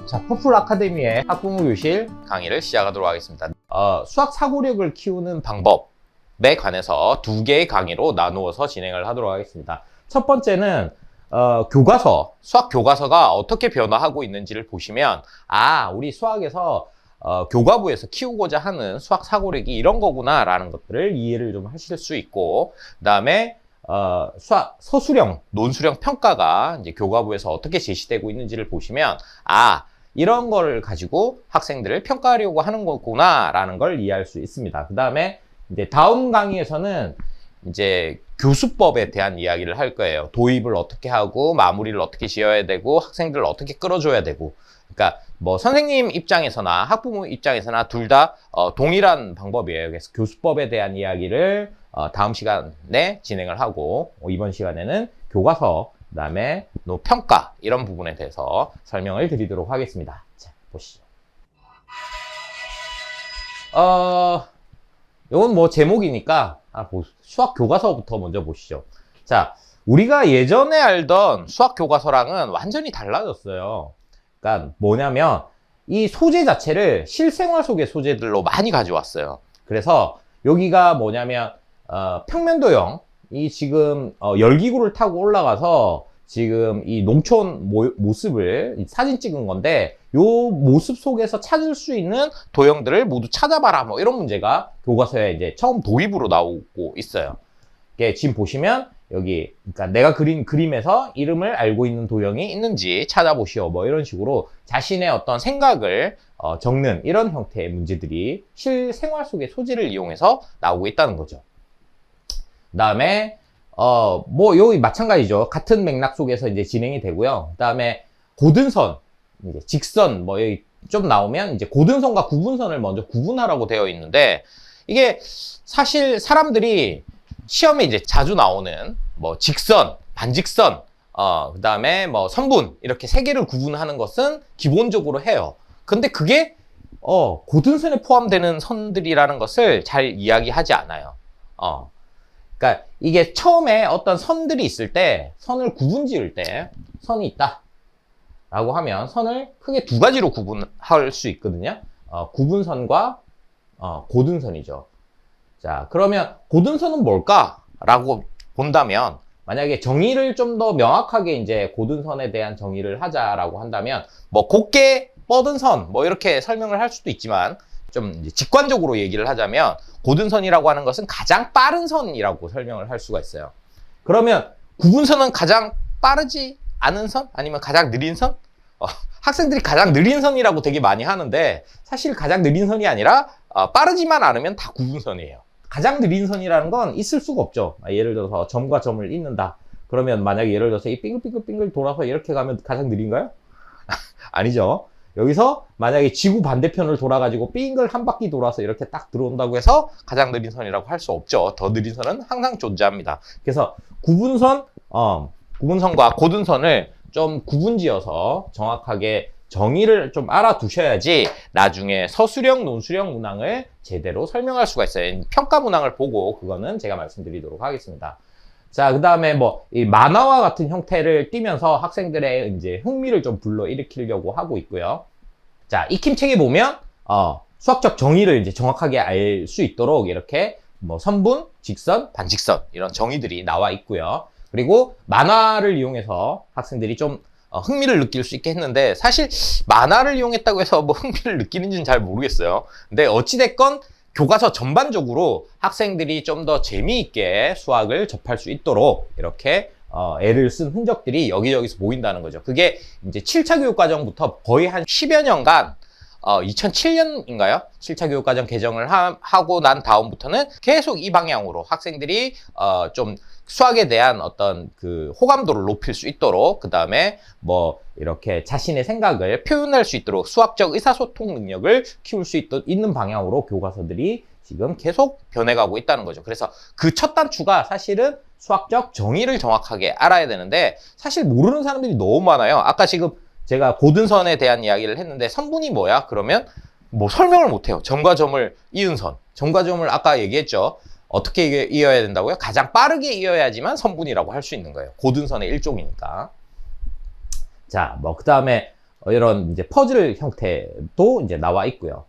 자, 퍼플 아카데미의 학부모 교실 강의를 시작하도록 하겠습니다. 수학 사고력을 키우는 방법에 관해서 두 개의 강의로 나누어서 진행을 하도록 하겠습니다. 첫 번째는 교과서, 수학 교과서가 어떻게 변화하고 있는지를 보시면 우리 수학에서 교과부에서 키우고자 하는 수학 사고력이 이런 거구나 라는 것들을 이해를 좀 하실 수 있고, 그 다음에 수학 서술형, 논술형 평가가 이제 교과부에서 어떻게 제시되고 있는지를 보시면 이런 걸 가지고 학생들을 평가하려고 하는 거구나 라는 걸 이해할 수 있습니다. 그 다음에 이제 다음 강의에서는 이제 교수법에 대한 이야기를 할 거예요. 도입을 어떻게 하고 마무리를 어떻게 지어야 되고 학생들을 어떻게 끌어줘야 되고, 그러니까 뭐 선생님 입장에서나 학부모 입장에서나 둘 다 동일한 방법이에요. 그래서 교수법에 대한 이야기를 다음 시간에 진행을 하고, 이번 시간에는 교과서, 그 다음에 평가 이런 부분에 대해서 설명을 드리도록 하겠습니다. 자, 보시죠. 이건 뭐 제목이니까 수학 교과서부터 먼저 보시죠. 자, 우리가 예전에 알던 수학 교과서랑은 완전히 달라졌어요. 그러니까 뭐냐면 이 소재 자체를 실생활 속의 소재들로 많이 가져왔어요. 그래서 여기가 뭐냐면 평면도형, 이 지금 열기구를 타고 올라가서 지금 이 농촌 모습을 사진 찍은 건데, 요 모습 속에서 찾을 수 있는 도형들을 모두 찾아봐라, 뭐 이런 문제가 교과서에 이제 처음 도입으로 나오고 있어요. 이게 지금 보시면 여기, 그러니까 내가 그린 그림에서 이름을 알고 있는 도형이 있는지 찾아보시오, 뭐 이런 식으로 자신의 어떤 생각을 적는 이런 형태의 문제들이 실생활 속의 소재를 이용해서 나오고 있다는 거죠. 그 다음에 뭐 여기 마찬가지죠. 같은 맥락 속에서 이제 진행이 되고요. 그 다음에 고등선, 이제 직선, 뭐 여기 좀 나오면 이제 고등선과 구분선을 먼저 구분하라고 되어 있는데, 이게 사실 사람들이 시험에 이제 자주 나오는 뭐 직선, 반직선, 그 다음에 뭐 선분, 이렇게 세 개를 구분하는 것은 기본적으로 해요. 근데 그게 고등선에 포함되는 선들이라는 것을 잘 이야기하지 않아요. 그러니까 이게 처음에 어떤 선들이 있을 때, 선을 구분 지을 때 선이 있다 라고 하면 선을 크게 두 가지로 구분할 수 있거든요. 구분선과 고등선이죠. 자, 그러면 고등선은 뭘까 라고 본다면, 만약에 정의를 좀 더 명확하게 이제 고등선에 대한 정의를 하자라고 한다면, 뭐 곱게 뻗은 선, 뭐 이렇게 설명을 할 수도 있지만, 좀 이제 직관적으로 얘기를 하자면 고등선이라고 하는 것은 가장 빠른 선이라고 설명을 할 수가 있어요. 그러면 구분선은 가장 빠르지 않은 선? 아니면 가장 느린 선? 학생들이 가장 느린 선이라고 되게 많이 하는데, 사실 가장 느린 선이 아니라 빠르지만 않으면 다 구분선이에요. 가장 느린 선이라는 건 있을 수가 없죠. 예를 들어서 점과 점을 잇는다. 그러면 만약에 예를 들어서 이 빙글빙글빙글 돌아서 이렇게 가면 가장 느린가요? 아니죠. 여기서 만약에 지구 반대편을 돌아가지고 빙글 한 바퀴 돌아서 이렇게 딱 들어온다고 해서 가장 느린 선이라고 할 수 없죠. 더 느린 선은 항상 존재합니다. 그래서 구분선과 고등선을 좀 구분지어서 정확하게 정의를 좀 알아두셔야지 나중에 서술형, 논술형 문항을 제대로 설명할 수가 있어요. 평가 문항을 보고 그거는 제가 말씀드리도록 하겠습니다. 자, 그 다음에 뭐, 이 만화와 같은 형태를 띠면서 학생들의 이제 흥미를 좀 불러일으키려고 하고 있고요. 자, 익힘책에 보면, 수학적 정의를 이제 정확하게 알 수 있도록 이렇게 뭐 선분, 직선, 반직선, 이런 정의들이 나와 있고요. 그리고 만화를 이용해서 학생들이 좀 흥미를 느낄 수 있게 했는데, 사실 만화를 이용했다고 해서 뭐 흥미를 느끼는지는 잘 모르겠어요. 근데 어찌됐건 교과서 전반적으로 학생들이 좀 더 재미있게 수학을 접할 수 있도록 이렇게 애를 쓴 흔적들이 여기저기서 보인다는 거죠. 그게 이제 7차 교육과정부터 거의 한 10여 년간 2007년인가요? 7차 교육과정 개정을 하고 난 다음부터는 계속 이 방향으로 학생들이 좀 수학에 대한 어떤 그 호감도를 높일 수 있도록, 그 다음에 뭐 이렇게 자신의 생각을 표현할 수 있도록 수학적 의사소통 능력을 키울 수 있는 방향으로 교과서들이 지금 계속 변해가고 있다는 거죠. 그래서 그 첫 단추가 사실은 수학적 정의를 정확하게 알아야 되는데, 사실 모르는 사람들이 너무 많아요. 아까 지금 제가 고등선에 대한 이야기를 했는데, 선분이 뭐야? 그러면 뭐 설명을 못해요. 점과 점을 이은 선. 점과 점을 아까 얘기했죠. 어떻게 이어야 된다고요? 가장 빠르게 이어야지만 선분이라고 할 수 있는 거예요. 고등선의 일종이니까. 자, 뭐 그 다음에 이런 이제 퍼즐 형태도 이제 나와 있고요.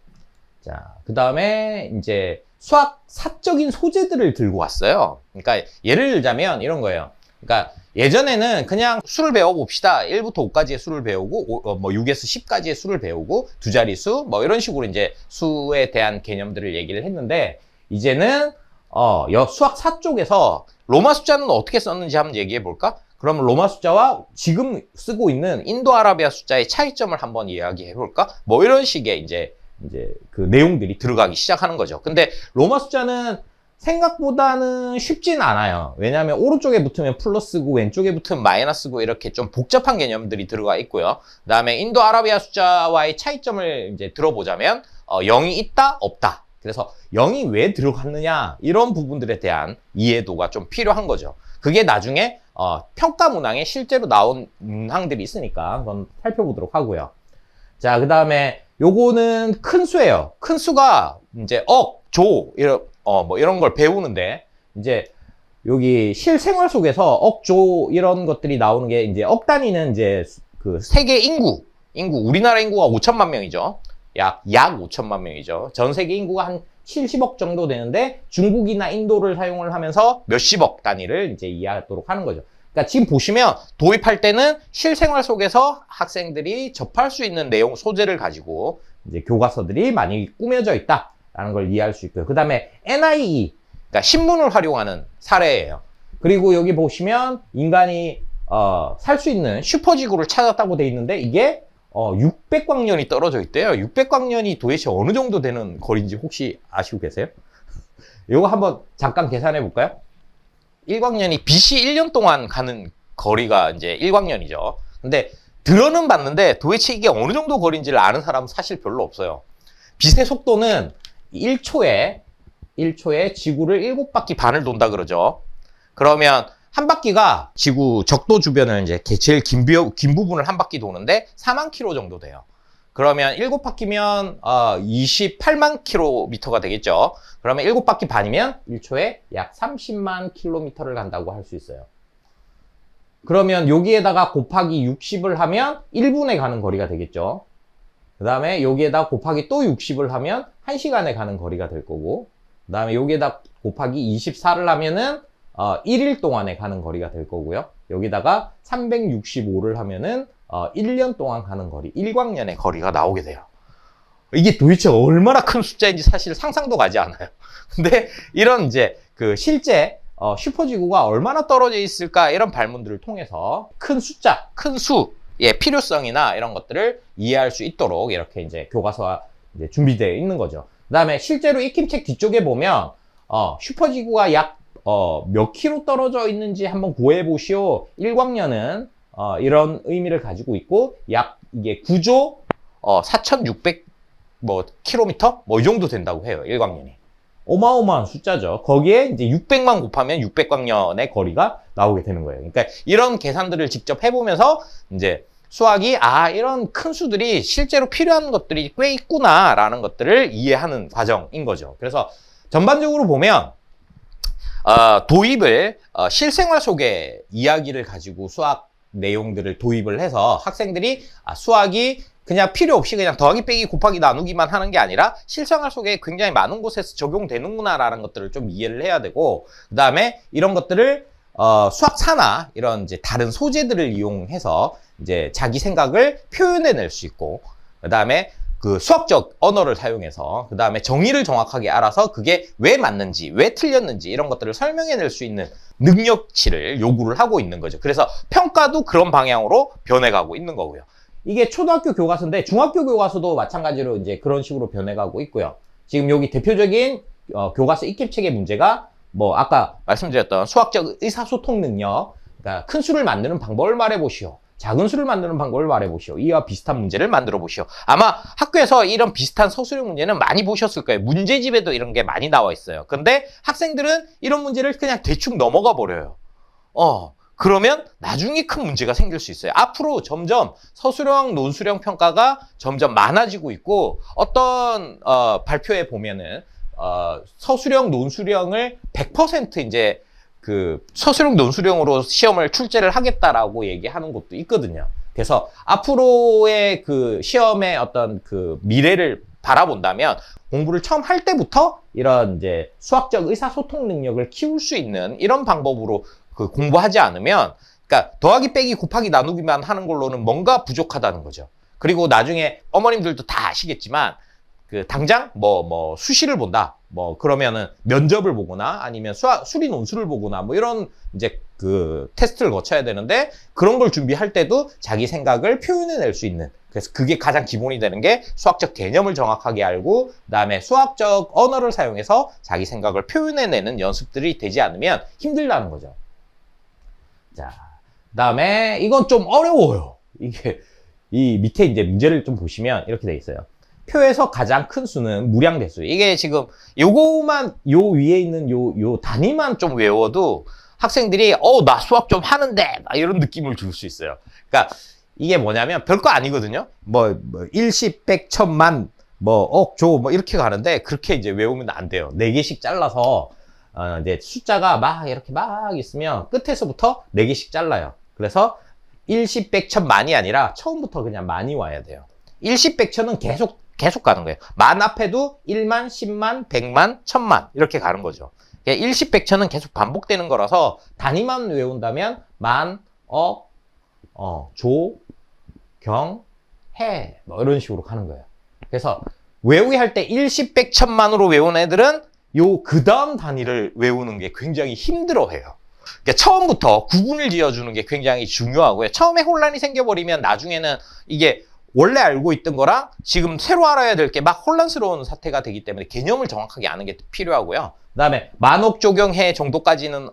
자, 그 다음에 이제 수학 사적인 소재들을 들고 왔어요. 그러니까 예를 들자면 이런 거예요. 그러니까 예전에는 그냥 수를 배워봅시다. 1부터 5까지의 수를 배우고, 뭐 6에서 10까지의 수를 배우고, 두 자릿수, 뭐 이런 식으로 이제 수에 대한 개념들을 얘기를 했는데, 이제는, 수학 4쪽에서 로마 숫자는 어떻게 썼는지 한번 얘기해 볼까? 그러면 로마 숫자와 지금 쓰고 있는 인도 아라비아 숫자의 차이점을 한번 이야기해 볼까? 뭐 이런 식의 이제 그 내용들이 들어가기 시작하는 거죠. 근데 로마 숫자는 생각보다는 쉽진 않아요. 왜냐하면 오른쪽에 붙으면 플러스고 왼쪽에 붙으면 마이너스고 이렇게 좀 복잡한 개념들이 들어가 있고요. 그 다음에 인도 아라비아 숫자와의 차이점을 이제 들어보자면 0이 있다 없다. 그래서 0이 왜 들어갔느냐 이런 부분들에 대한 이해도가 좀 필요한 거죠. 그게 나중에 평가 문항에 실제로 나온 문항들이 있으니까 한번 살펴보도록 하고요. 자, 그 다음에 요거는 큰 수예요. 큰 수가 이제 조 뭐 이런 걸 배우는데 이제 여기 실생활 속에서 조 이런 것들이 나오는 게 이제 단위는 이제 그 세계 인구 우리나라 인구가 5천만 명이죠. 약 5천만 명이죠. 전 세계 인구가 한 70억 정도 되는데 중국이나 인도를 사용을 하면서 몇십억 단위를 이제 이해하도록 하는 거죠. 그러니까 지금 보시면 도입할 때는 실생활 속에서 학생들이 접할 수 있는 내용 소재를 가지고 이제 교과서들이 많이 꾸며져 있다라는 걸 이해할 수 있고요. 그 다음에 NIE, 그러니까 신문을 활용하는 사례예요. 그리고 여기 보시면 인간이 살 수 있는 슈퍼지구를 찾았다고 돼 있는데 이게 600광년이 떨어져 있대요. 600광년이 도대체 어느 정도 되는 거리인지 혹시 아시고 계세요? 이거 한번 잠깐 계산해 볼까요? 1광년이 BC 1년 동안 가는 거리가 이제 1광년이죠. 근데 들어는 봤는데 도대체 이게 어느 정도 거리인지를 아는 사람은 사실 별로 없어요. 빛의 속도는 1초에 지구를 7바퀴 반을 돈다 그러죠. 그러면 한 바퀴가 지구 적도 주변을 이제 제일 긴 부분을 한 바퀴 도는데 4만 킬로 정도 돼요. 그러면 7바퀴면 28만 킬로미터가 되겠죠. 그러면 7바퀴 반이면 1초에 약 30만 킬로미터를 간다고 할 수 있어요. 그러면 여기에다가 곱하기 60을 하면 1분에 가는 거리가 되겠죠. 그 다음에 여기에다 곱하기 또 60을 하면 1시간에 가는 거리가 될 거고, 그 다음에 여기에다 곱하기 24를 하면은 1일 동안에 가는 거리가 될 거고요. 여기다가 365를 하면은 1년 동안 가는 거리, 1광년의 거리가 나오게 돼요. 이게 도대체 얼마나 큰 숫자인지 사실 상상도 가지 않아요. 근데 이런 이제 그 실제 슈퍼지구가 얼마나 떨어져 있을까 이런 발문들을 통해서 큰 숫자, 큰 수의 필요성이나 이런 것들을 이해할 수 있도록 이렇게 이제 교과서가 이제 준비되어 있는 거죠. 그 다음에 실제로 익힘책 뒤쪽에 보면 슈퍼지구가 약 몇 킬로 떨어져 있는지 한번 구해 보시오. 1광년은 이런 의미를 가지고 있고 약 이게 9조 4,600 뭐 킬로미터 뭐 이 정도 된다고 해요. 1광년이. 어마어마한 숫자죠. 거기에 이제 600만 곱하면 600광년의 거리가 나오게 되는 거예요. 그러니까 이런 계산들을 직접 해보면서 이제 수학이 이런 큰 수들이 실제로 필요한 것들이 꽤 있구나라는 것들을 이해하는 과정인 거죠. 그래서 전반적으로 보면 도입을 실생활 속의 이야기를 가지고 수학 내용들을 도입을 해서 학생들이 수학이 그냥 필요 없이 그냥 더하기 빼기 곱하기 나누기만 하는 게 아니라 실생활 속에 굉장히 많은 곳에서 적용되는구나라는 것들을 좀 이해를 해야 되고, 그 다음에 이런 것들을 수학사나 이런 이제 다른 소재들을 이용해서 이제 자기 생각을 표현해낼 수 있고, 그 다음에 그 수학적 언어를 사용해서 그 다음에 정의를 정확하게 알아서 그게 왜 맞는지 왜 틀렸는지 이런 것들을 설명해낼 수 있는 능력치를 요구를 하고 있는 거죠. 그래서 평가도 그런 방향으로 변해가고 있는 거고요. 이게 초등학교 교과서인데 중학교 교과서도 마찬가지로 이제 그런 식으로 변해가고 있고요. 지금 여기 대표적인 교과서 익힘책의 문제가 뭐 아까 말씀드렸던 수학적 의사소통 능력, 그러니까 큰 수를 만드는 방법을 말해보시오. 작은 수를 만드는 방법을 말해보시오. 이와 비슷한 문제를 만들어 보시오. 아마 학교에서 이런 비슷한 서술형 문제는 많이 보셨을 거예요. 문제집에도 이런 게 많이 나와 있어요. 근데 학생들은 이런 문제를 그냥 대충 넘어가 버려요. 그러면 나중에 큰 문제가 생길 수 있어요. 앞으로 점점 서술형, 논술형 평가가 점점 많아지고 있고, 어떤 발표에 보면은 서술형, 논술형을 100% 이제 그 서술형, 논술형으로 시험을 출제를 하겠다라고 얘기하는 것도 있거든요. 그래서 앞으로의 그 시험의 어떤 그 미래를 바라본다면 공부를 처음 할 때부터 이런 이제 수학적 의사소통 능력을 키울 수 있는 이런 방법으로 그 공부하지 않으면, 그러니까 더하기 빼기 곱하기 나누기만 하는 걸로는 뭔가 부족하다는 거죠. 그리고 나중에 어머님들도 다 아시겠지만 그 당장 뭐 수시를 본다, 뭐 그러면은 면접을 보거나 아니면 수리 논술을 보거나 뭐 이런 이제 그 테스트를 거쳐야 되는데, 그런 걸 준비할 때도 자기 생각을 표현해낼 수 있는, 그래서 그게 가장 기본이 되는 게 수학적 개념을 정확하게 알고 그다음에 수학적 언어를 사용해서 자기 생각을 표현해내는 연습들이 되지 않으면 힘들다는 거죠. 자, 그다음에 이건 좀 어려워요. 이게 이 밑에 이제 문제를 좀 보시면 이렇게 돼 있어요. 표에서 가장 큰 수는 무량대수. 이게 지금 요거만, 요 위에 있는 요 단위만 좀 외워도 학생들이 나 수학 좀 하는데 이런 느낌을 줄 수 있어요. 그러니까 이게 뭐냐면 별거 아니거든요. 뭐 일십, 백, 천만, 뭐 억, 조, 뭐 이렇게 가는데 그렇게 이제 외우면 안 돼요. 4개씩 잘라서 이제 숫자가 막 이렇게 막 있으면 끝에서부터 4개씩 잘라요. 그래서 일십, 백, 천만이 아니라 처음부터 그냥 만이 와야 돼요. 일십, 백, 천은 계속 가는 거예요. 만 앞에도 1만, 10만, 100만, 1000만 이렇게 가는 거죠. 일십, 백, 천은 계속 반복되는 거라서 단위만 외운다면 만, 억, 조, 경, 해, 뭐 이런 식으로 가는 거예요. 그래서 외우기 할 때 일십, 백, 천만으로 외우는 애들은 그 다음 단위를 외우는 게 굉장히 힘들어해요. 그러니까 처음부터 구분을 지어주는 게 굉장히 중요하고요. 처음에 혼란이 생겨버리면 나중에는 이게 원래 알고 있던 거랑 지금 새로 알아야 될 게 막 혼란스러운 사태가 되기 때문에 개념을 정확하게 아는 게 필요하고요. 그 다음에 만억 조경해 정도까지는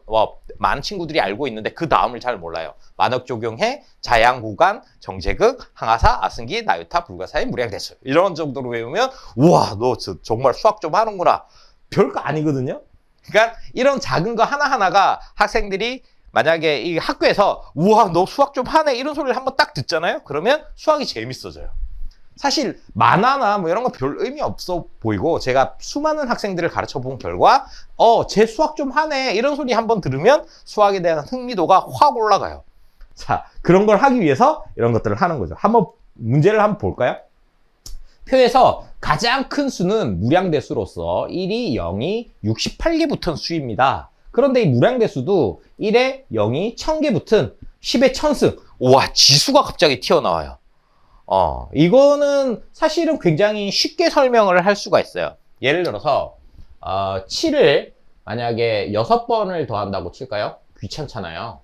많은 친구들이 알고 있는데 그 다음을 잘 몰라요. 만억 조경해, 자양, 구간, 정제극, 항하사, 아승기, 나유타, 불가사의 무량대수 이런 정도로 외우면 우와 너 정말 수학 좀 하는구나. 별거 아니거든요. 그러니까 이런 작은 거 하나하나가 학생들이 만약에 이 학교에서 우와 너 수학 좀 하네 이런 소리를 한번 딱 듣잖아요. 그러면 수학이 재밌어져요. 사실 만화나 뭐 이런 거 별 의미 없어 보이고, 제가 수많은 학생들을 가르쳐 본 결과 쟤 수학 좀 하네 이런 소리 한번 들으면 수학에 대한 흥미도가 확 올라가요. 자, 그런 걸 하기 위해서 이런 것들을 하는 거죠. 한번 문제를 한번 볼까요? 표에서 가장 큰 수는 무량대수로서 1이 0이 68개 붙은 수입니다. 그런데 이 무량대수도 1에 0이 1000개 붙은 10의 1000승. 와, 지수가 갑자기 튀어나와요. 이거는 사실은 굉장히 쉽게 설명을 할 수가 있어요. 예를 들어서 7을 만약에 6번을 더한다고 칠까요? 귀찮잖아요.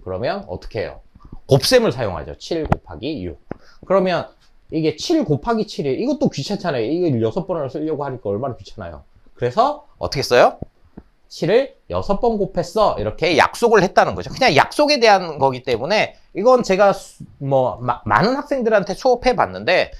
그러면 어떻게 해요? 곱셈을 사용하죠. 7 곱하기 6. 그러면 이게 7 곱하기 7이 이것도 귀찮잖아요. 이거 6번을 쓰려고 하니까 얼마나 귀찮아요. 그래서 어떻게 써요? 7을 6번 곱했어. 이렇게 약속을 했다는 거죠. 그냥 약속에 대한 거기 때문에 이건 제가 많은 학생들한테 수업해 봤는데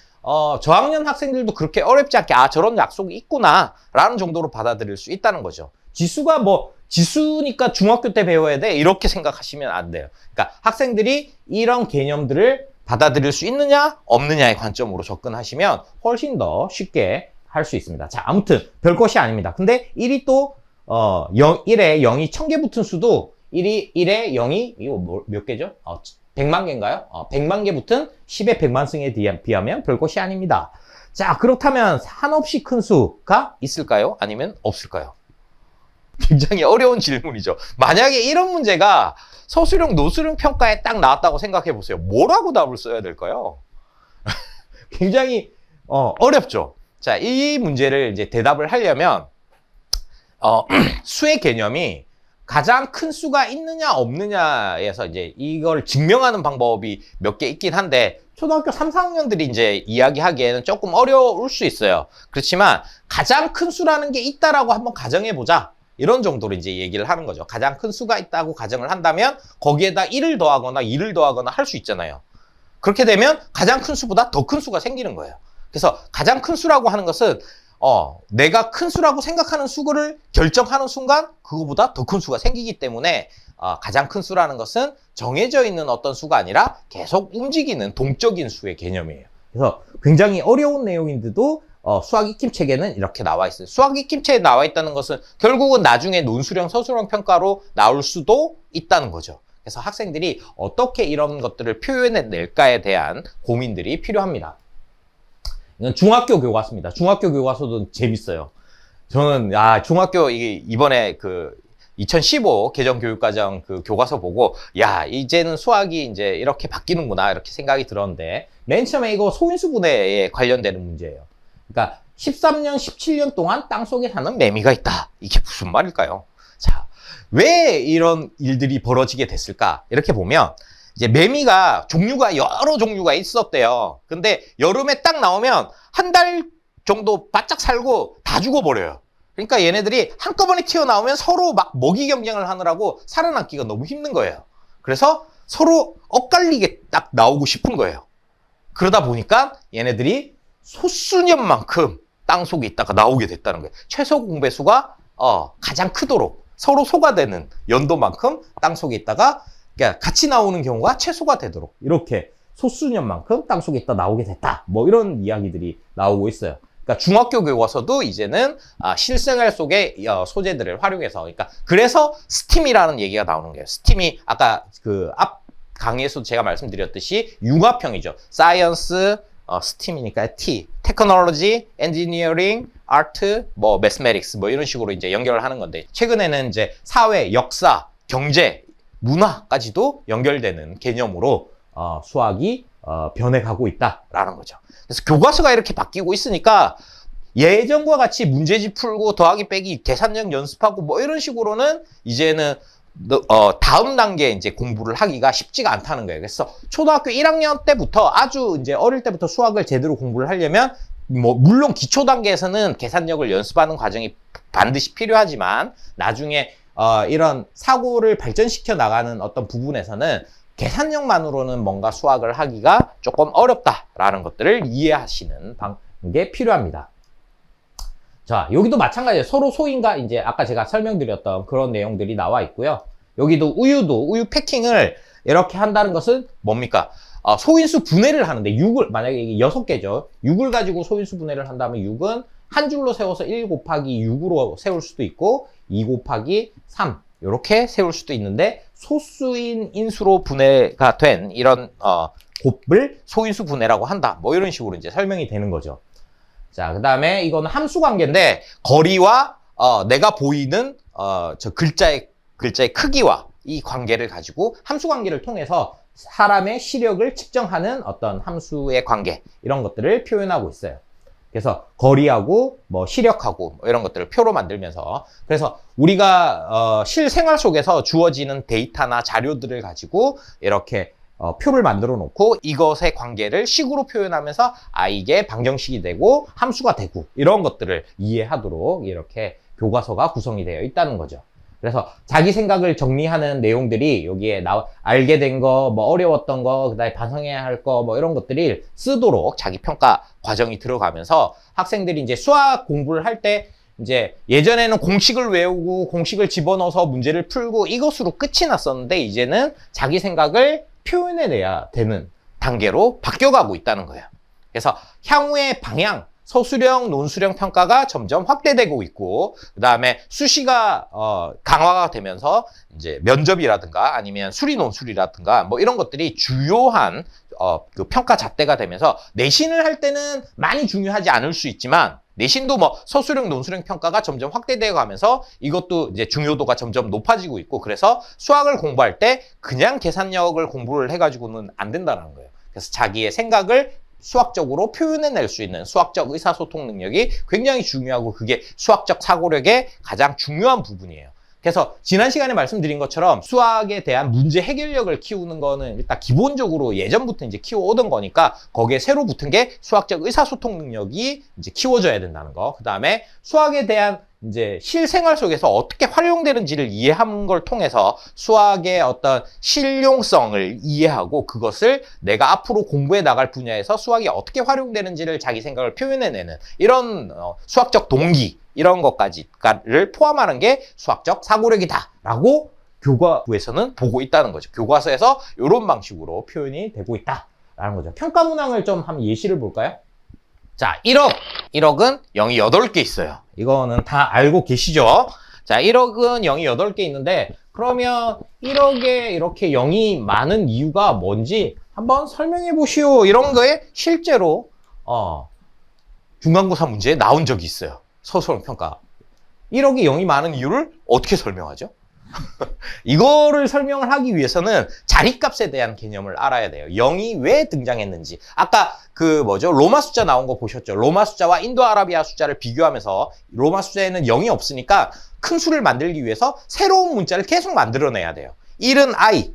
저학년 학생들도 그렇게 어렵지 않게 저런 약속이 있구나 라는 정도로 받아들일 수 있다는 거죠. 지수가 지수니까 중학교 때 배워야 돼 이렇게 생각하시면 안 돼요. 그러니까 학생들이 이런 개념들을 받아들일 수 있느냐 없느냐의 관점으로 접근하시면 훨씬 더 쉽게 할 수 있습니다. 자, 아무튼 별것이 아닙니다. 근데 1이 또 1에 0이 1000개 붙은 수도 1에 0이 이거 몇 개죠? 100만 개인가요? 100만 개 붙은 10의 100만 승에 비하면 별것이 아닙니다. 자, 그렇다면 한없이 큰 수가 있을까요? 아니면 없을까요? 굉장히 어려운 질문이죠. 만약에 이런 문제가 서술형, 노술형 평가에 딱 나왔다고 생각해 보세요. 뭐라고 답을 써야 될까요? 굉장히 어렵죠. 자, 이 문제를 이제 대답을 하려면 수의 개념이 가장 큰 수가 있느냐 없느냐에서 이제 이걸 증명하는 방법이 몇 개 있긴 한데 초등학교 3, 4학년들이 이제 이야기하기에는 조금 어려울 수 있어요. 그렇지만 가장 큰 수라는 게 있다라고 한번 가정해 보자. 이런 정도로 이제 얘기를 하는 거죠. 가장 큰 수가 있다고 가정을 한다면 거기에다 1을 더하거나 2를 더하거나 할 수 있잖아요. 그렇게 되면 가장 큰 수보다 더 큰 수가 생기는 거예요. 그래서 가장 큰 수라고 하는 것은 내가 큰 수라고 생각하는 수를 결정하는 순간 그거보다 더 큰 수가 생기기 때문에 가장 큰 수라는 것은 정해져 있는 어떤 수가 아니라 계속 움직이는 동적인 수의 개념이에요. 그래서 굉장히 어려운 내용인데도 수학 익힘책에는 이렇게 나와 있어요. 수학 익힘책에 나와 있다는 것은 결국은 나중에 논술형, 서술형 평가로 나올 수도 있다는 거죠. 그래서 학생들이 어떻게 이런 것들을 표현해낼까에 대한 고민들이 필요합니다. 이건 중학교 교과서입니다. 중학교 교과서도 재밌어요. 저는 중학교 이번에 그 2015 개정교육과정 그 교과서 보고 이제는 수학이 이제 이렇게 바뀌는구나 이렇게 생각이 들었는데, 맨 처음에 이거 소인수분해에 관련되는 문제예요. 그러니까 13년, 17년 동안 땅속에 사는 매미가 있다. 이게 무슨 말일까요? 자, 왜 이런 일들이 벌어지게 됐을까? 이렇게 보면 이제 매미가 여러 종류가 있었대요. 근데 여름에 딱 나오면 한 달 정도 바짝 살고 다 죽어버려요. 그러니까 얘네들이 한꺼번에 튀어나오면 서로 막 먹이 경쟁을 하느라고 살아남기가 너무 힘든 거예요. 그래서 서로 엇갈리게 딱 나오고 싶은 거예요. 그러다 보니까 얘네들이 소수년만큼 땅속에 있다가 나오게 됐다는 거예요. 최소 공배수가 가장 크도록 서로 소가 되는 연도만큼 땅속에 있다가 그러니까 같이 나오는 경우가 최소가 되도록 이렇게 소수년만큼 땅속에 있다 나오게 됐다. 뭐 이런 이야기들이 나오고 있어요. 그러니까 중학교 교과서도 이제는 실생활 속의 소재들을 활용해서, 그래서 스팀이라는 얘기가 나오는 거예요. 스팀이 아까 그 앞 강의에서도 제가 말씀드렸듯이 융합형이죠. 사이언스, 스팀이니까 T, 테크놀로지, 엔지니어링, 아트, 매스메틱스 이런 식으로 이제 연결을 하는 건데, 최근에는 이제 사회, 역사, 경제, 문화까지도 연결되는 개념으로 수학이 변해가고 있다라는 거죠. 그래서 교과서가 이렇게 바뀌고 있으니까 예전과 같이 문제집 풀고 더하기 빼기 계산력 연습하고 이런 식으로는 이제는 다음 단계 이제 공부를 하기가 쉽지가 않다는 거예요. 그래서 초등학교 1학년 때부터 아주 이제 어릴 때부터 수학을 제대로 공부를 하려면 물론 기초 단계에서는 계산력을 연습하는 과정이 반드시 필요하지만 나중에 이런 사고를 발전시켜 나가는 어떤 부분에서는 계산력만으로는 뭔가 수학을 하기가 조금 어렵다라는 것들을 이해하시는 게 필요합니다. 자, 여기도 마찬가지예요. 서로 소인과 이제 아까 제가 설명드렸던 그런 내용들이 나와 있고요. 여기도 우유 패킹을 이렇게 한다는 것은 뭡니까? 소인수 분해를 하는데 만약에 이게 6개죠. 6을 가지고 소인수 분해를 한다면 6은 한 줄로 세워서 1 곱하기 6으로 세울 수도 있고 2 곱하기 3 이렇게 세울 수도 있는데, 소수인 인수로 분해가 된 이런 곱을 소인수 분해라고 한다. 이런 식으로 이제 설명이 되는 거죠. 자, 그 다음에 이거는 함수 관계인데, 거리와 내가 보이는 저 글자의 크기와 이 관계를 가지고 함수 관계를 통해서 사람의 시력을 측정하는 어떤 함수의 관계, 이런 것들을 표현하고 있어요. 그래서 거리하고 시력하고 이런 것들을 표로 만들면서, 그래서 우리가 실생활 속에서 주어지는 데이터나 자료들을 가지고 이렇게 표를 만들어 놓고 이것의 관계를 식으로 표현하면서 이게 방정식이 되고 함수가 되고 이런 것들을 이해하도록 이렇게 교과서가 구성이 되어 있다는 거죠. 그래서 자기 생각을 정리하는 내용들이 여기에 알게 된 거, 어려웠던 거, 그다음에 반성해야 할 거, 이런 것들이 쓰도록 자기 평가 과정이 들어가면서 학생들이 이제 수학 공부를 할 때 이제 예전에는 공식을 외우고 공식을 집어넣어서 문제를 풀고 이것으로 끝이 났었는데, 이제는 자기 생각을 표현해내야 되는 단계로 바뀌어가고 있다는 거예요. 그래서 향후의 방향, 서술형, 논술형 평가가 점점 확대되고 있고, 그 다음에 수시가 강화가 되면서 이제 면접이라든가 아니면 수리 논술이라든가 이런 것들이 주요한 그 평가 잣대가 되면서, 내신을 할 때는 많이 중요하지 않을 수 있지만 내신도 서술형, 논술형 평가가 점점 확대되어 가면서 이것도 이제 중요도가 점점 높아지고 있고, 그래서 수학을 공부할 때 그냥 계산력을 공부를 해가지고는 안 된다는 거예요. 그래서 자기의 생각을 수학적으로 표현해낼 수 있는 수학적 의사소통 능력이 굉장히 중요하고, 그게 수학적 사고력의 가장 중요한 부분이에요. 그래서 지난 시간에 말씀드린 것처럼 수학에 대한 문제 해결력을 키우는 거는 일단 기본적으로 예전부터 이제 키워오던 거니까, 거기에 새로 붙은 게 수학적 의사소통 능력이 이제 키워져야 된다는 거. 그 다음에 수학에 대한 이제 실생활 속에서 어떻게 활용되는지를 이해하는 걸 통해서 수학의 어떤 실용성을 이해하고, 그것을 내가 앞으로 공부해 나갈 분야에서 수학이 어떻게 활용되는지를 자기 생각을 표현해내는 이런 수학적 동기, 이런 것까지를 포함하는 게 수학적 사고력이다라고 교과부에서는 보고 있다는 거죠. 교과서에서 이런 방식으로 표현이 되고 있다라는 거죠. 평가 문항을 좀 한번 예시를 볼까요? 자, 1억. 1억은 0이 8개 있어요. 이거는 다 알고 계시죠? 자, 1억은 0이 8개 있는데 그러면 1억에 이렇게 0이 많은 이유가 뭔지 한번 설명해 보시오. 이런 거에 실제로 중간고사 문제에 나온 적이 있어요. 서술형 평가. 1억이 0이 많은 이유를 어떻게 설명하죠? 이거를 설명을 하기 위해서는 자리값에 대한 개념을 알아야 돼요. 0이 왜 등장했는지. 아까 로마 숫자 나온 거 보셨죠? 로마 숫자와 인도아라비아 숫자를 비교하면서 로마 숫자에는 0이 없으니까 큰 수를 만들기 위해서 새로운 문자를 계속 만들어내야 돼요. 1은 I,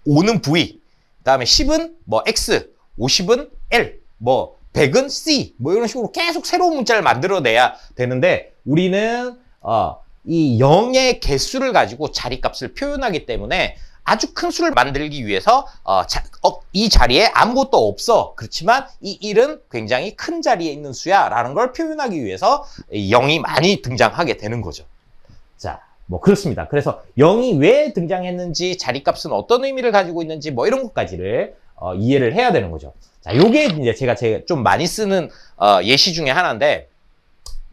5는 V, 그다음에 10은 X, 50은 L, 100은 C, 이런 식으로 계속 새로운 문자를 만들어내야 되는데 우리는 이 0의 개수를 가지고 자리값을 표현하기 때문에 아주 큰 수를 만들기 위해서 이 자리에 아무것도 없어. 그렇지만 이 1은 굉장히 큰 자리에 있는 수야 라는 걸 표현하기 위해서 0이 많이 등장하게 되는 거죠. 자, 그렇습니다. 그래서 0이 왜 등장했는지, 자리값은 어떤 의미를 가지고 있는지 이런 것까지를 이해를 해야 되는 거죠. 자, 요게 이제 제가 좀 많이 쓰는 예시 중에 하나인데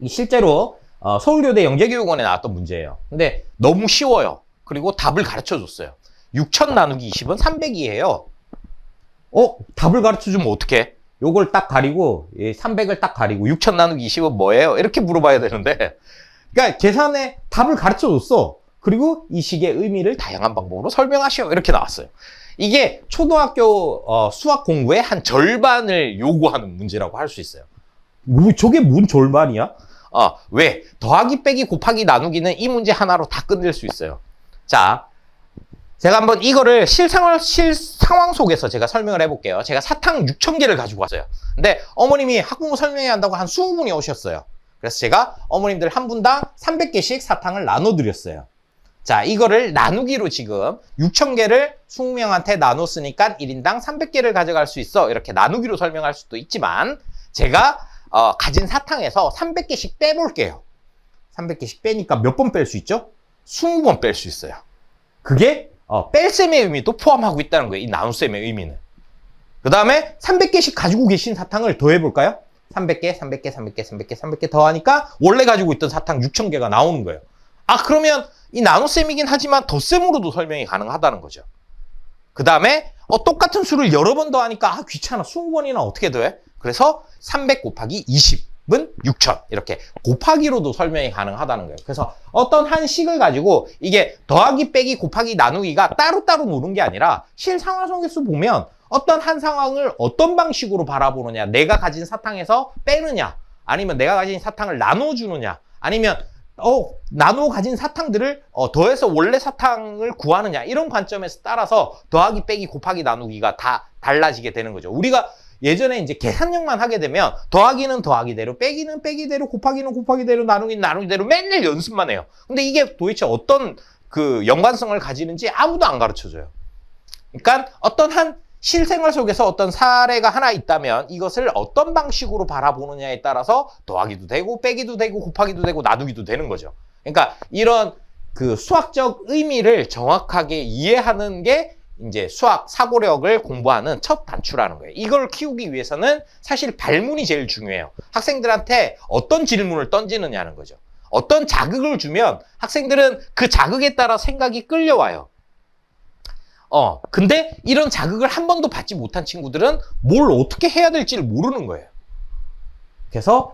실제로 서울교대 영재교육원에 나왔던 문제예요. 근데 너무 쉬워요. 그리고 답을 가르쳐 줬어요. 6000 나누기 20은 300이에요. 답을 가르쳐 주면 어떡해? 요걸 딱 가리고 300을 딱 가리고 6000 나누기 20은 뭐예요? 이렇게 물어봐야 되는데 그러니까 계산에 답을 가르쳐 줬어. 그리고 이 식의 의미를 다양한 방법으로 설명하시오. 이렇게 나왔어요. 이게 초등학교 수학 공부의 한 절반을 요구하는 문제라고 할 수 있어요. 저게 뭔 절반이야? 왜? 더하기, 빼기, 곱하기, 나누기는 이 문제 하나로 다 끝낼 수 있어요. 자, 제가 한번 이거를 실상황 속에서 제가 설명을 해볼게요. 제가 사탕 6000개를 가지고 왔어요. 근데 어머님이 학부모 설명해야 한다고 한 20분이 오셨어요. 그래서 제가 어머님들 한 분당 300개씩 사탕을 나눠드렸어요. 자, 이거를 나누기로 지금 6000개를 20명한테 나눴으니까 1인당 300개를 가져갈 수 있어. 이렇게 나누기로 설명할 수도 있지만 제가 가진 사탕에서 300개씩 빼볼게요. 300개씩 빼니까 몇 번 뺄 수 있죠? 20번 뺄 수 있어요. 그게 뺄셈의 의미도 포함하고 있다는 거예요. 이 나눗셈의 의미는. 그 다음에 300개씩 가지고 계신 사탕을 더해볼까요? 300개, 300개, 300개, 300개, 300개 더하니까 원래 가지고 있던 사탕 6000개가 나오는 거예요. 그러면 이 나눗셈이긴 하지만 덧셈으로도 설명이 가능하다는 거죠. 그 다음에 똑같은 수를 여러 번 더하니까 귀찮아. 20번이나 어떻게 더해? 그래서 300 곱하기 20은 6000 이렇게 곱하기로도 설명이 가능하다는 거예요. 그래서 어떤 한 식을 가지고 이게 더하기, 빼기, 곱하기, 나누기가 따로따로 노는 게 아니라 실상황 속에서 보면 어떤 한 상황을 어떤 방식으로 바라보느냐, 내가 가진 사탕에서 빼느냐, 아니면 내가 가진 사탕을 나눠주느냐, 아니면 나누어 가진 사탕들을 더해서 원래 사탕을 구하느냐, 이런 관점에서 따라서 더하기, 빼기, 곱하기, 나누기가 다 달라지게 되는 거죠. 우리가 예전에 이제 계산력만 하게 되면 더하기는 더하기대로, 빼기는 빼기대로, 곱하기는 곱하기대로, 나누기는 나누기대로 맨날 연습만 해요. 근데 이게 도대체 어떤 연관성을 가지는지 아무도 안 가르쳐줘요. 그러니까 어떤 한 실생활 속에서 어떤 사례가 하나 있다면 이것을 어떤 방식으로 바라보느냐에 따라서 더하기도 되고, 빼기도 되고, 곱하기도 되고, 나누기도 되는 거죠. 그러니까 이런 수학적 의미를 정확하게 이해하는 게 이제 수학 사고력을 공부하는 첫 단추라는 거예요. 이걸 키우기 위해서는 사실 발문이 제일 중요해요. 학생들한테 어떤 질문을 던지느냐는 거죠. 어떤 자극을 주면 학생들은 그 자극에 따라 생각이 끌려와요. 근데 이런 자극을 한 번도 받지 못한 친구들은 뭘 어떻게 해야 될지를 모르는 거예요. 그래서